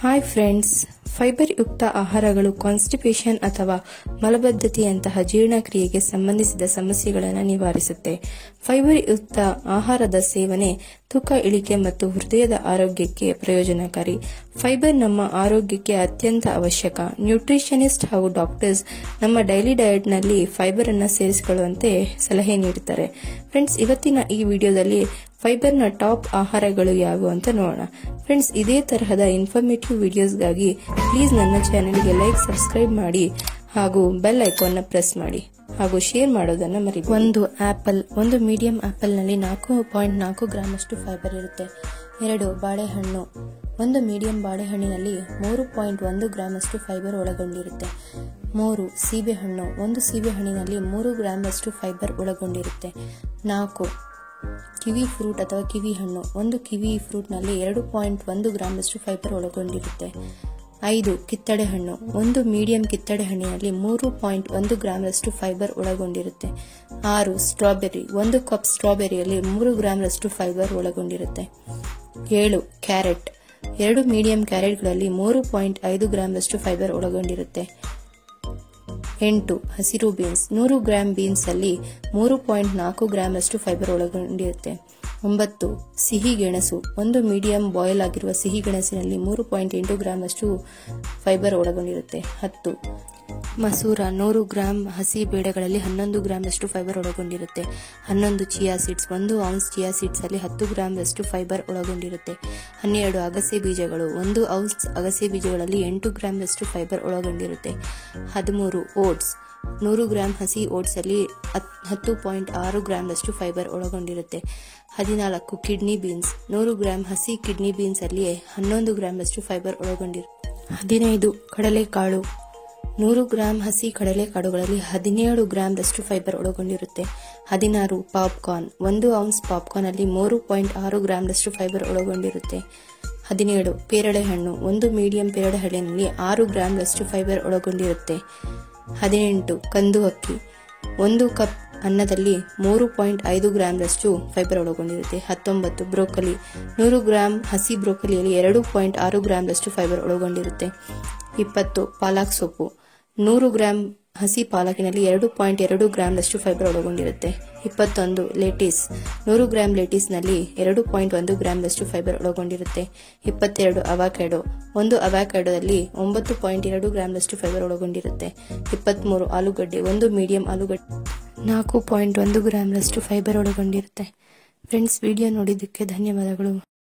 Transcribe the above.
Hi friends, fibre ಯುಕ್ತ ಆಹಾರಗಳು constipation ಅಥವಾ ಮಲಬದ್ಧತೆಯಂತಹ ಜೀರ್ಣಕ್ರಿಯೆಗೆ ಸಂಬಂಧಿಸಿದ ಸಮಸ್ಯೆಗಳನ್ನು ನಿವಾರಿಸುತ್ತೆ. ಫೈಬರ್ ಯುಕ್ತ ಆಹಾರದ ಸೇವನೆ ತೂಕ ಇಳಿಕೆ ಮತ್ತು ಹೃದಯದ ಆರೋಗ್ಯಕ್ಕೆ ಪ್ರಯೋಜನಕಾರಿ. ಫೈಬರ್ ನಮ್ಮ ಆರೋಗ್ಯಕ್ಕೆ ಅತ್ಯಂತ ಅವಶ್ಯಕ. ನ್ಯೂಟ್ರಿಷನಿಸ್ಟ್ ಹಾಗೂ ಡಾಕ್ಟರ್ಸ್ ನಮ್ಮ ಡೈಲಿ ಡಯಟ್ನಲ್ಲಿ ಫೈಬರ್ ಅನ್ನು ಸೇರಿಸಿಕೊಳ್ಳುವಂತೆ ಸಲಹೆ ನೀಡುತ್ತಾರೆ. ಫ್ರೆಂಡ್ಸ್, ಇವತ್ತಿನ ಈ ವಿಡಿಯೋದಲ್ಲಿ ಫೈಬರ್ನ ಟಾಪ್ ಆಹಾರಗಳು ಯಾವುವು ಅಂತ ನೋಡೋಣ. ಫ್ರೆಂಡ್ಸ್, ಇದೇ ತರಹದ ಇನ್ಫಾರ್ಮೇಟಿವ್ ವಿಡಿಯೋಸ್ಗಾಗಿ ಪ್ಲೀಸ್ ನನ್ನ ಚಾನೆಲ್ಗೆ ಲೈಕ್, ಸಬ್ಸ್ಕ್ರೈಬ್ ಮಾಡಿ ಹಾಗೂ ಬೆಲ್ ಐಕಾನ್ ಪ್ರೆಸ್ ಮಾಡಿ ಹಾಗೂ ಶೇರ್ ಮಾಡೋದನ್ನ ಮರಿಬೇಡಿ. ಒಂದು ಮೀಡಿಯಂ ಆಪಲ್ ನಲ್ಲಿ 4.4 ಗ್ರಾಂ ಅಷ್ಟು ಫೈಬರ್ ಇರುತ್ತೆ. 2 ಬಾಳೆಹಣ್ಣು. ಒಂದು ಮೀಡಿಯಂ ಬಾಳೆಹಣ್ಣಿನಲ್ಲಿ 3.1 ಗ್ರಾಂ ಅಷ್ಟು ಫೈಬರ್ ಒಳಗೊಂಡಿರುತ್ತೆ. 3 ಸೀಬೆಹಣ್ಣು. ಒಂದು ಸೀಬೆಹಣ್ಣಿನಲ್ಲಿ 3 ಗ್ರಾಂ ಅಷ್ಟು ಫೈಬರ್ ಒಳಗೊಂಡಿರುತ್ತೆ. 4 ಕಿವಿ ಫ್ರೂಟ್ ಅಥವಾ ಕಿವಿ ಹಣ್ಣು. ಒಂದು ಕಿವಿ ಫ್ರೂಟ್ ನಲ್ಲಿ 2.1 ಗ್ರಾಂ ಅಷ್ಟು ಫೈಬರ್ ಒಳಗೊಂಡಿರುತ್ತೆ. 5 ಕಿತ್ತಳೆ ಹಣ್ಣು. ಒಂದು ಮೀಡಿಯಂ ಕಿತ್ತಳೆ ಹಣ್ಣಿನಲ್ಲಿ 3.1 ಗ್ರಾಂ ಅಷ್ಟು ಫೈಬರ್ ಒಳಗೊಂಡಿರುತ್ತೆ. 6 ಸ್ಟ್ರಾಬೆರಿ. ಒಂದು ಕಪ್ ಸ್ಟ್ರಾಬೆರಿಯಲ್ಲಿ 3 ಗ್ರಾಂ ಅಷ್ಟು ಫೈಬರ್ ಒಳಗೊಂಡಿರುತ್ತೆ. 7 ಕ್ಯಾರೆಟ್. 2 ಮೀಡಿಯಂ ಕ್ಯಾರೆಟ್ಗಳಲ್ಲಿ 3.5 ಗ್ರಾಂ ಅಷ್ಟು ಫೈಬರ್ ಒಳಗೊಂಡಿರುತ್ತೆ. 8 ಹಸಿರು ಬೀನ್ಸ್. 100 ಗ್ರಾಂ ಬೀನ್ಸ್ ಅಲ್ಲಿ 3.4 ಗ್ರಾಂ ಅಷ್ಟು ಫೈಬರ್ ಒಳಗೊಂಡಿರುತ್ತೆ. 9 ಸಿಹಿ ಗೆಣಸು. ಒಂದು ಮೀಡಿಯಂ ಬಾಯ್ಲ್ ಆಗಿರುವ ಸಿಹಿ ಗೆಣಸಿನಲ್ಲಿ 3.8 ಗ್ರಾಂ ಅಷ್ಟು ಫೈಬರ್ ಒಳಗೊಂಡಿರುತ್ತೆ. 10 ಮಸೂರ. 100 ಗ್ರಾಂ ಹಸಿ ಬೇಳೆಗಳಲ್ಲಿ 11 ಗ್ರಾಂ ಅಷ್ಟು ಫೈಬರ್ ಒಳಗೊಂಡಿರುತ್ತೆ. 11 chia seeds. 1 ounce chia seeds ಅಲ್ಲಿ 10 ಗ್ರಾಂ ಅಷ್ಟು ಫೈಬರ್ ಒಳಗೊಂಡಿರುತ್ತೆ. 12 ಅಗಸೆ ಬೀಜಗಳು. 1 ಔನ್ಸ್ ಅಗಸೆ ಬೀಜಗಳಲ್ಲಿ 8 ಗ್ರಾಂ ಅಷ್ಟು ಫೈಬರ್ ಒಳಗೊಂಡಿರುತ್ತೆ. 13 ಓಟ್ಸ್. 100 ಗ್ರಾಂ ಹಸಿ ಓಟ್ಸ್ ಅಲ್ಲಿ 10.6 ಗ್ರಾಂ ಅಷ್ಟು ಫೈಬರ್ ಒಳಗೊಂಡಿರುತ್ತೆ. 14 ಕಿಡ್ನಿ ಬೀನ್ಸ್. 100 ಗ್ರಾಂ ಹಸಿ ಕಿಡ್ನಿ ಬೀನ್ಸ್ ಅಲ್ಲಿ 11 ಗ್ರಾಂ ಅಷ್ಟು ಫೈಬರ್ ಒಳಗೊಂಡಿರುತ್ತೆ. 15 ಕಡಲೆಕಾಳು. 100 ಗ್ರಾಂ ಹಸಿ ಕಡಲೆಕಾಳುಗಳಲ್ಲಿ 17 ಗ್ರಾಂ ಅಷ್ಟು ಫೈಬರ್ ಒಳಗೊಂಡಿರುತ್ತೆ. 16 ಪಾಪ್ಕಾರ್ನ್. 1 ಔನ್ಸ್ ಪಾಪ್ಕಾರ್ನ್ ಅಲ್ಲಿ 3.6 ಗ್ರಾಂ ಅಷ್ಟು ಫೈಬರ್ ಒಳಗೊಂಡಿರುತ್ತೆ. 17 ಪೇರಳೆ ಹಣ್ಣು. ಒಂದು ಮೀಡಿಯಂ ಪೇರಳೆ ಹಣ್ಣಿನಲ್ಲಿ 6 ಗ್ರಾಂ ಅಷ್ಟು ಫೈಬರ್ ಒಳಗೊಂಡಿರುತ್ತೆ. 18 ಕಂದು ಅಕ್ಕಿ. 1 ಕಪ್ ಅನ್ನದಲ್ಲಿ 3.5 ಗ್ರಾಂ ಅಷ್ಟು ಫೈಬರ್ ಒಳಗೊಂಡಿರುತ್ತೆ. 19 ಬ್ರೋಕೊಲಿ. 100 ಗ್ರಾಂ ಹಸಿ ಬ್ರೋಕೊಲಿಯಲ್ಲಿ 2.6 ಗ್ರಾಂ ಅಷ್ಟು ಫೈಬರ್ ಒಳಗೊಂಡಿರುತ್ತೆ. 20 ಪಾಲಕ್ ಸೊಪ್ಪು. 100 ಗ್ರಾಂ ಹಸಿ ಪಾಲಕಿನಲ್ಲಿ 2.2 ಗ್ರಾಂ ಅಷ್ಟು ಫೈಬರ್ ಒಳಗೊಂಡಿರುತ್ತೆ. 21 ಲೆಟಿಸ್. 100 ಗ್ರಾಂ ಲೆಟಿಸ್ ನಲ್ಲಿ 2.1 ಗ್ರಾಂ ಅಷ್ಟು ಫೈಬರ್ ಒಳಗೊಂಡಿರುತ್ತೆ. 22 ಅವಕ್ಯಾಡೋ. ಒಂದು ಅವಕ್ಯಾಡೋದಲ್ಲಿ 9.2 ಗ್ರಾಂ ಅಷ್ಟು ಫೈಬರ್ ಒಳಗೊಂಡಿರುತ್ತೆ. 23 ಆಲೂಗಡ್ಡೆ. ಒಂದು ಮೀಡಿಯಂ ಆಲೂಗಡ್ಡೆ 4.1 ಗ್ರಾಂ ಅಷ್ಟು ಫೈಬರ್ ಒಳಗೊಂಡಿರುತ್ತೆ. ಫ್ರೆಂಡ್ಸ್, ವಿಡಿಯೋ ನೋಡಿದ್ದಕ್ಕೆ ಧನ್ಯವಾದಗಳು.